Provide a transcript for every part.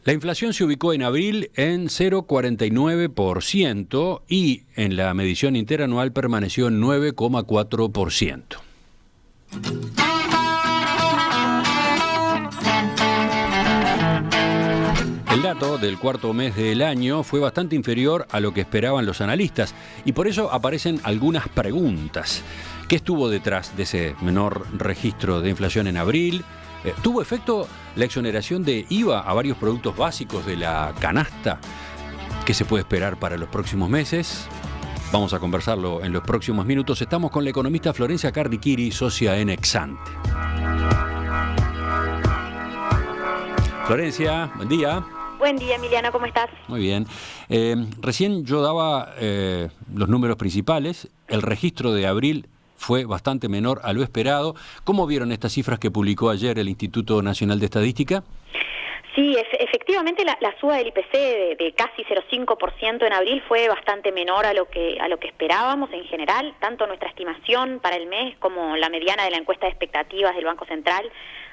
La inflación se ubicó en abril en 0,49% y en la medición interanual permaneció en 9,4%. El dato del cuarto mes del año fue bastante inferior a lo que esperaban los analistas y por eso aparecen algunas preguntas. ¿Qué estuvo detrás de ese menor registro de inflación en abril? ¿Tuvo efecto la exoneración de IVA a varios productos básicos de la canasta? ¿Qué se puede esperar para los próximos meses? Vamos a conversarlo en los próximos minutos. Estamos con la economista Florencia Cardiquiri, socia en Exante. Florencia, buen día. Buen día, Emiliano, ¿cómo estás? Muy bien. Recién yo daba los números principales. El registro de abril fue bastante menor a lo esperado. ¿Cómo vieron estas cifras que publicó ayer el Instituto Nacional de Estadística? Sí, efectivamente la suba del IPC de casi 0,5% en abril fue bastante menor a lo que esperábamos en general. Tanto nuestra estimación para el mes como la mediana de la encuesta de expectativas del Banco Central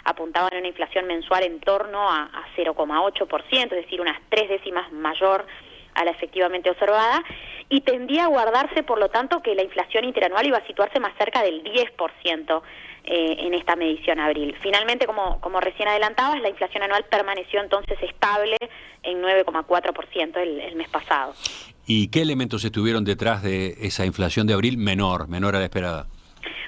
apuntaban a una inflación mensual en torno a 0,8%, es decir, unas 3 décimas mayor a la efectivamente observada, y tendía a guardarse, por lo tanto, que la inflación interanual iba a situarse más cerca del 10% en esta medición abril. Finalmente, como recién adelantabas, la inflación anual permaneció entonces estable en 9,4% el mes pasado. ¿Y qué elementos estuvieron detrás de esa inflación de abril menor a la esperada?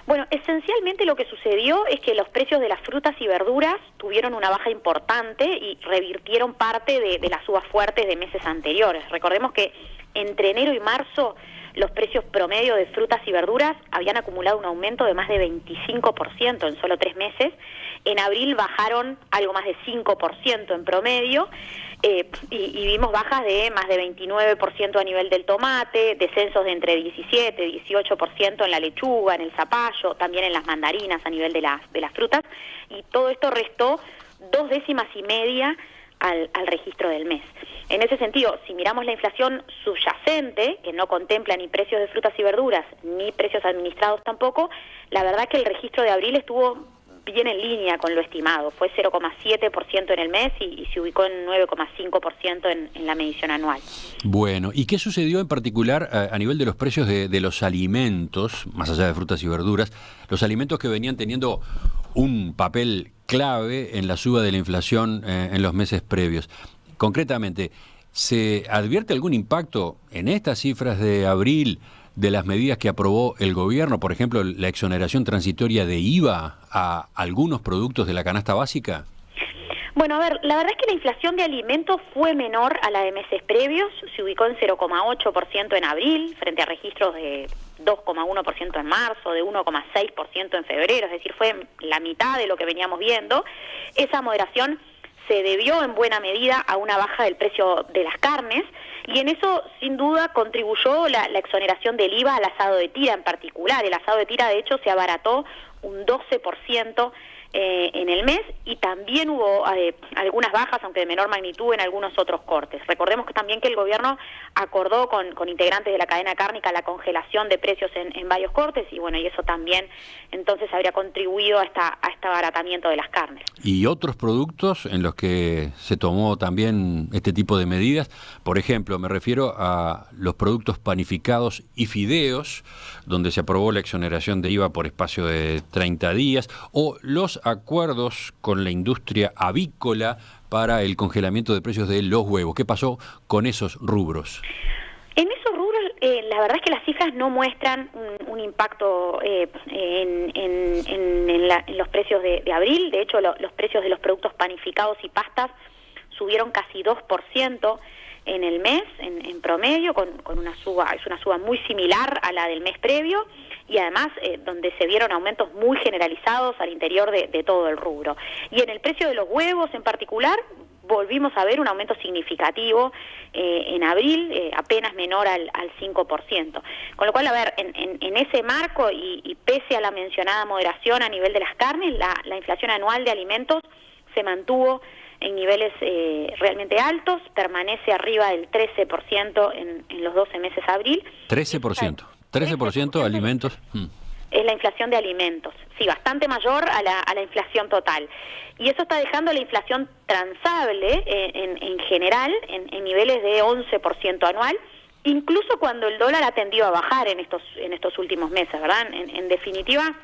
Bueno, esencialmente lo que sucedió es que los precios de las frutas y verduras tuvieron una baja importante y revirtieron parte de las subas fuertes de meses anteriores. Recordemos que entre enero y marzo los precios promedio de frutas y verduras habían acumulado un aumento de más de 25% en solo 3 meses. En abril bajaron algo más de 5% en promedio, y vimos bajas de más de 29% a nivel del tomate, descensos de entre 17 y 18% en la lechuga, en el zapallo, también en las mandarinas a nivel de las frutas, y todo esto restó 2 décimas y media al registro del mes. En ese sentido, si miramos la inflación subyacente, que no contempla ni precios de frutas y verduras, ni precios administrados tampoco, la verdad que el registro de abril estuvo bien en línea con lo estimado. Fue 0,7% en el mes y se ubicó en 9,5% en la medición anual. Bueno, ¿y qué sucedió en particular a nivel de los precios de los alimentos, más allá de frutas y verduras, los alimentos que venían teniendo un papel clave en la suba de la inflación en los meses previos? Concretamente, ¿se advierte algún impacto en estas cifras de abril de las medidas que aprobó el gobierno, por ejemplo, la exoneración transitoria de IVA a algunos productos de la canasta básica? Bueno, a ver, la verdad es que la inflación de alimentos fue menor a la de meses previos, se ubicó en 0,8% en abril, frente a registros de 2,1% en marzo, de 1,6% en febrero, es decir, fue la mitad de lo que veníamos viendo. Esa moderación se debió en buena medida a una baja del precio de las carnes, y en eso sin duda contribuyó la exoneración del IVA al asado de tira en particular. El asado de tira de hecho se abarató un 12% en el mes, y también hubo algunas bajas, aunque de menor magnitud, en algunos otros cortes. Recordemos que también que el gobierno acordó con integrantes de la cadena cárnica la congelación de precios en varios cortes, y bueno, y eso también entonces habría contribuido a este abaratamiento de las carnes. ¿Y otros productos en los que se tomó también este tipo de medidas? Por ejemplo, me refiero a los productos panificados y fideos, donde se aprobó la exoneración de IVA por espacio de 30 días, o los acuerdos con la industria avícola para el congelamiento de precios de los huevos. ¿Qué pasó con esos rubros? En esos rubros, la verdad es que las cifras no muestran un impacto en los precios de abril. De hecho, los precios de los productos panificados y pastas subieron casi 2% en el mes, en promedio, con una suba, es una suba muy similar a la del mes previo, y además donde se vieron aumentos muy generalizados al interior de todo el rubro. Y en el precio de los huevos en particular, volvimos a ver un aumento significativo en abril, apenas menor al 5%. Con lo cual, a ver, en ese marco y pese a la mencionada moderación a nivel de las carnes, la inflación anual de alimentos se mantuvo en niveles realmente altos, permanece arriba del 13% en los 12 meses de abril. 13%, 13% alimentos. Es la inflación de alimentos, sí, bastante mayor a la inflación total. Y eso está dejando la inflación transable en general en niveles de 11% anual, incluso cuando el dólar ha tendido a bajar en estos últimos meses, ¿verdad? En definitiva,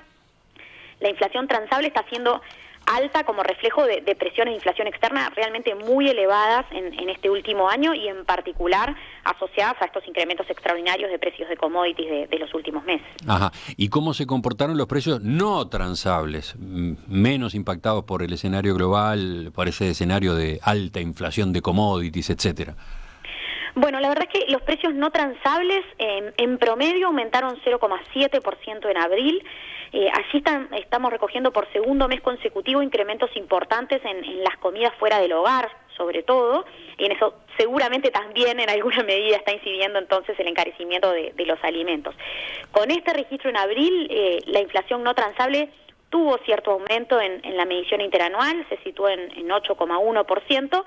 la inflación transable está siendo alta como reflejo de presiones de inflación externa realmente muy elevadas en este último año y en particular asociadas a estos incrementos extraordinarios de precios de commodities de los últimos meses. Ajá. ¿Y cómo se comportaron los precios no transables, menos impactados por el escenario global, por ese escenario de alta inflación de commodities, etcétera? Bueno, la verdad es que los precios no transables en promedio aumentaron 0,7% en abril. Allí estamos recogiendo por segundo mes consecutivo incrementos importantes en las comidas fuera del hogar, sobre todo, y en eso seguramente también en alguna medida está incidiendo entonces el encarecimiento de los alimentos. Con este registro en abril, la inflación no transable tuvo cierto aumento en la medición interanual, se situó en 8,1%,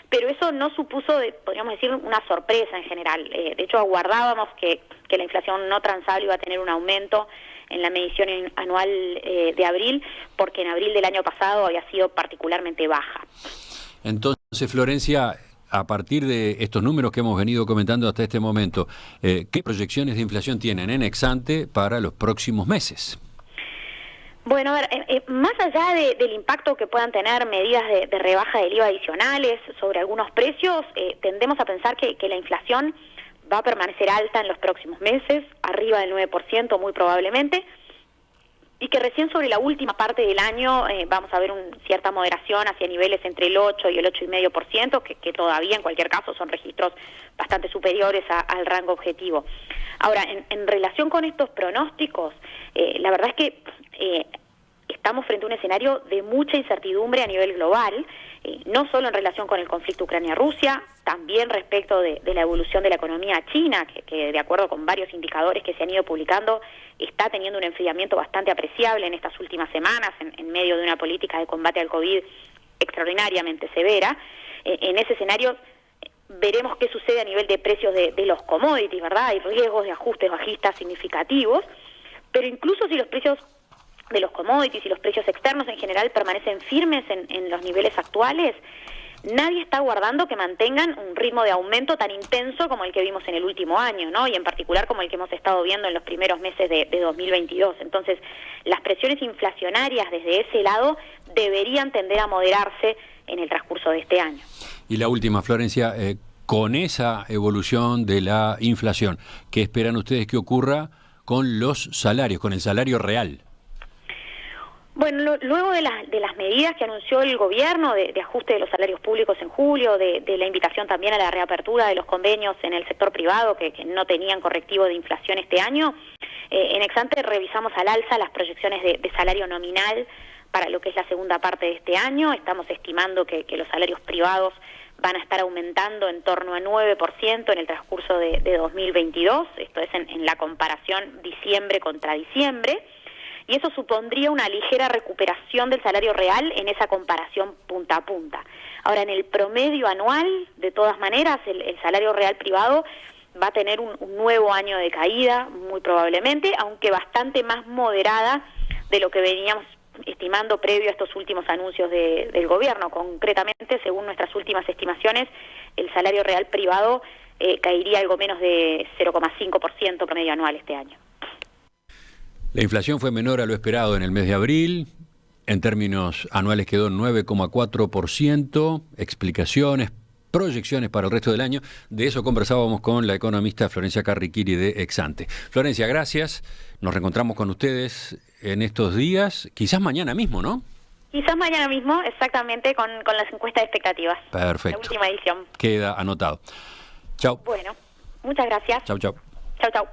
pero eso no supuso, podríamos decir, una sorpresa en general. De hecho, aguardábamos que la inflación no transable iba a tener un aumento en la medición anual de abril, porque en abril del año pasado había sido particularmente baja. Entonces, Florencia, a partir de estos números que hemos venido comentando hasta este momento, ¿qué proyecciones de inflación tienen en ex ante para los próximos meses? Bueno, a ver, más allá del impacto que puedan tener medidas de rebaja del IVA adicionales sobre algunos precios, tendemos a pensar que la inflación va a permanecer alta en los próximos meses, arriba del 9% muy probablemente, y que recién sobre la última parte del año vamos a ver cierta moderación hacia niveles entre el 8 y el 8,5%, que todavía en cualquier caso son registros bastante superiores al rango objetivo. Ahora, en relación con estos pronósticos, la verdad es que estamos frente a un escenario de mucha incertidumbre a nivel global, no solo en relación con el conflicto Ucrania-Rusia, también respecto de la evolución de la economía china, que de acuerdo con varios indicadores que se han ido publicando, está teniendo un enfriamiento bastante apreciable en estas últimas semanas, en medio de una política de combate al COVID extraordinariamente severa. En ese escenario veremos qué sucede a nivel de precios de los commodities, ¿verdad? Hay riesgos de ajustes bajistas significativos, pero incluso si los precios de los commodities y los precios externos en general permanecen firmes en los niveles actuales, nadie está aguardando que mantengan un ritmo de aumento tan intenso como el que vimos en el último año, ¿no? Y en particular como el que hemos estado viendo en los primeros meses de 2022. Entonces, las presiones inflacionarias desde ese lado deberían tender a moderarse en el transcurso de este año. Y la última, Florencia, con esa evolución de la inflación, ¿qué esperan ustedes que ocurra con los salarios, con el salario real? Bueno, luego de las medidas que anunció el gobierno de ajuste de los salarios públicos en julio, de la invitación también a la reapertura de los convenios en el sector privado que no tenían correctivo de inflación este año, en ex ante revisamos al alza las proyecciones de salario nominal para lo que es la segunda parte de este año. Estamos estimando que los salarios privados van a estar aumentando en torno a 9% en el transcurso de 2022, esto es en la comparación diciembre contra diciembre. Y eso supondría una ligera recuperación del salario real en esa comparación punta a punta. Ahora, en el promedio anual, de todas maneras, el salario real privado va a tener un nuevo año de caída, muy probablemente, aunque bastante más moderada de lo que veníamos estimando previo a estos últimos anuncios del gobierno. Concretamente, según nuestras últimas estimaciones, el salario real privado caería algo menos de 0,5% promedio anual este año. La inflación fue menor a lo esperado en el mes de abril, en términos anuales quedó en 9,4%, explicaciones, proyecciones para el resto del año. De eso conversábamos con la economista Florencia Carriquiri de ex ante. Florencia, gracias, nos reencontramos con ustedes en estos días, quizás mañana mismo, ¿no? Quizás mañana mismo, exactamente, con las encuestas de expectativas. Perfecto. La última edición. Queda anotado. Chau. Bueno, muchas gracias. Chau, chau. Chau, chau.